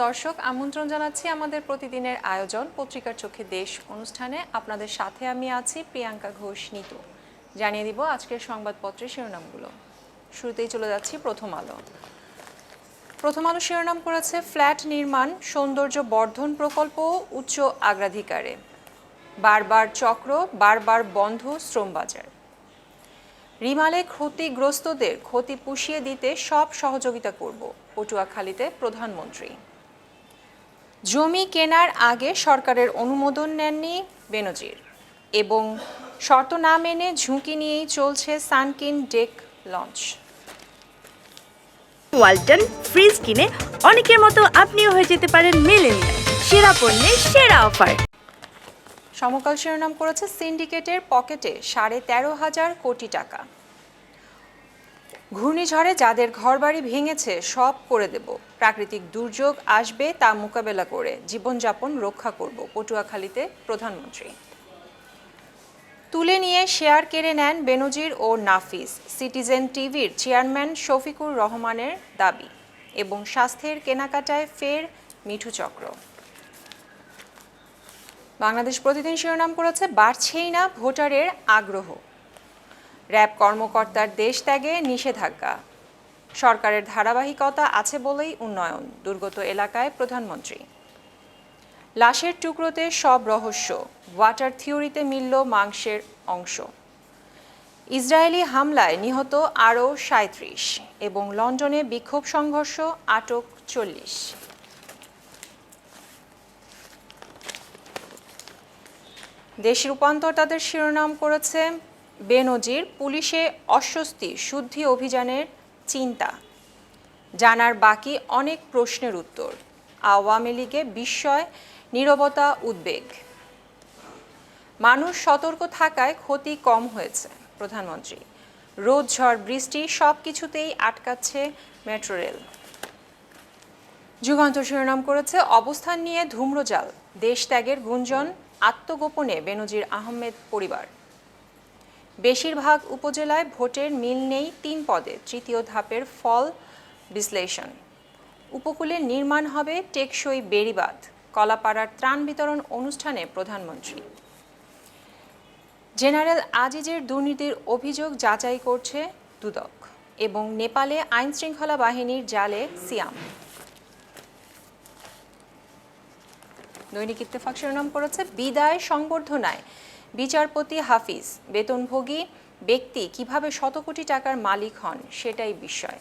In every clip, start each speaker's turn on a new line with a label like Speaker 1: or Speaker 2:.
Speaker 1: দর্শক, আমন্ত্রণ জানাচ্ছি আমাদের প্রতিদিনের আয়োজন পত্রিকার চোখে দেশ অনুষ্ঠানে। আপনাদের সাথে আমি আছি প্রিয়াঙ্কা ঘোষ নিতু। জানিয়ে দিব আজকের সংবাদপত্রের শিরোনামগুলো। শুরুতেই চলে যাচ্ছি প্রথম আলো। প্রথম আলো শিরোনাম করেছে ফ্ল্যাট নির্মাণ সৌন্দর্য বর্ধন প্রকল্প উচ্চ অগ্রাধিকারে, বারবার চক্র, বারবার বন্ধ শ্রমবাজার। রিমালে ক্ষতিগ্রস্তদের ক্ষতি পুষিয়ে দিতে সব সহযোগিতা করব, পটুয়াখালীতে প্রধানমন্ত্রী। জমি কেনার আগে সরকারের অনুমোদন নেননি বেনজির এবং শর্ত না মেনে ঝুঁকি নিয়েই চলছে sunken day launch.
Speaker 2: Walton fridge কিনে অনেকের মতো আপনিও হয়ে যেতে পারেন মিলেনিয়াল, সেরা পণ্যের সেরা অফার।
Speaker 1: সমকাল শিরোনাম করেছে সিন্ডিকেটের পকেটে 13,500 কোটি টাকা। ঘূর্ণিঝড়ে যাদের ঘরবাড়ি ভেঙেছে সব করে দেব, প্রাকৃতিক দুর্যোগ আসবে তা মোকাবেলা করে জীবনযাপন রক্ষা করব, পটুয়াখালীতে প্রধানমন্ত্রী। তুলে নিয়ে শেয়ার কেড়ে নেন বেনজির ও নাফিস, সিটিজেন টিভির চেয়ারম্যান শফিকুর রহমানের দাবি। এবং স্বাস্থ্যের কেনাকাটায় ফের মিঠু চক্র। বাংলাদেশ প্রতিদিন শিরোনাম করেছে বাড়ছেই না ভোটারের আগ্রহ, র্যাব কর্মকর্তার দেশ ত্যাগে নিষেধাজ্ঞা, সরকারের ধারাবাহিকতা আছে বলেই উন্নয়ন, দুর্গত এলাকায় প্রধানমন্ত্রী। লাশের টুকরোতে সব রহস্য, ওয়াটার থিওরিতে মিলল মাংসের অংশ। ইসরায়েলি হামলায় নিহত আরও 37 এবং লন্ডনে বিক্ষোভ সংঘর্ষ, আটক 40। দেশ রূপান্তর তাদের শিরোনাম করেছে বেনজির পুলিশে অস্বস্তি, শুদ্ধি অভিযানের চিন্তা, জানার বাকি অনেক প্রশ্নের উত্তর। আওয়ামী লীগে বিস্ময়, নীরবতা, উদ্বেগ। মানুষ সতর্ক থাকায় ক্ষতি কম হয়েছে, প্রধানমন্ত্রী। রোদ ঝড় বৃষ্টি সব কিছুতেই আটকাচ্ছে মেট্রো রেল। যুগান্তর শিরোনাম করেছে অবস্থান নিয়ে ধূম্রজাল, দেশ ত্যাগের গুঞ্জন, আত্মগোপনে বেনজির আহমেদ পরিবার। বেশিরভাগ উপজেলায় ভোটের মিল নেই 3 পদে, তৃতীয় ধাপের ফল বিশ্লেষণ। উপকূলে নির্মাণ হবে টেকসই বেড়িবাঁধ, কলাপাড়ার ত্রাণ বিতরণ অনুষ্ঠানে প্রধানমন্ত্রী। জেনারেল আজিজের দুর্নীতির অভিযোগ যাচাই করছে দুদক এবং নেপালে আইনশৃঙ্খলা বাহিনীর জালে সিয়াম। দৈনিক ইত্তেফাক শিরোনাম করেছে বিদায় সংবর্ধনায় বিচারপতি হাফিজ, বেতনভোগী ব্যক্তি কিভাবে শত কোটি টাকার মালিক হন সেটাই বিষয়।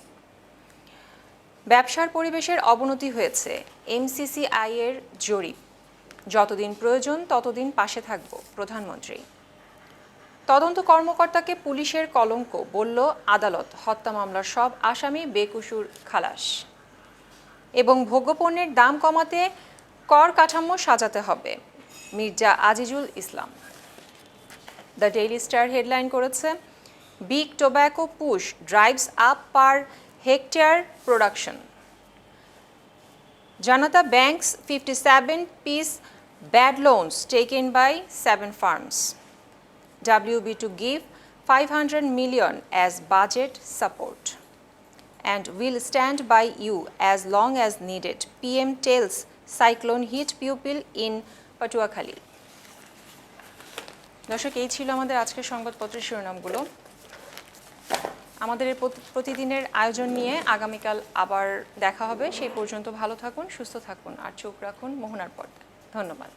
Speaker 1: ব্যবসার পরিবেশের অবনতি হয়েছে, এমসিসিআই এর জরিপ। যতদিন প্রয়োজন ততদিন পাশে থাকব, প্রধানমন্ত্রী। তদন্ত কর্মকর্তাকে পুলিশের কলঙ্ক, বলল আদালত। হত্যা মামলার সব আসামি বেকসুর খালাস। এবং ভোগ্যপণ্যের দাম কমাতে কর কাঠামো সাজাতে হবে, Mirza Azizul Islam. The Daily Star headline করেছে big tobacco push drives up per hectare production. Janata Bank's 57-piece bad loans taken by 7 firms. WB to give 500 million as budget support. And will stand by you as long as needed, PM tells cyclone hit pupil in Patuakhali. দর্শক, এই ছিল আমাদের আজকের সংবাদপত্রের শিরোনামগুলো। আমাদের প্রতিদিনের আয়োজন নিয়ে আগামীকাল আবার দেখা হবে। সেই পর্যন্ত ভালো থাকুন, সুস্থ থাকুন আর চোখ রাখুন মোহনার পর্দায়। ধন্যবাদ।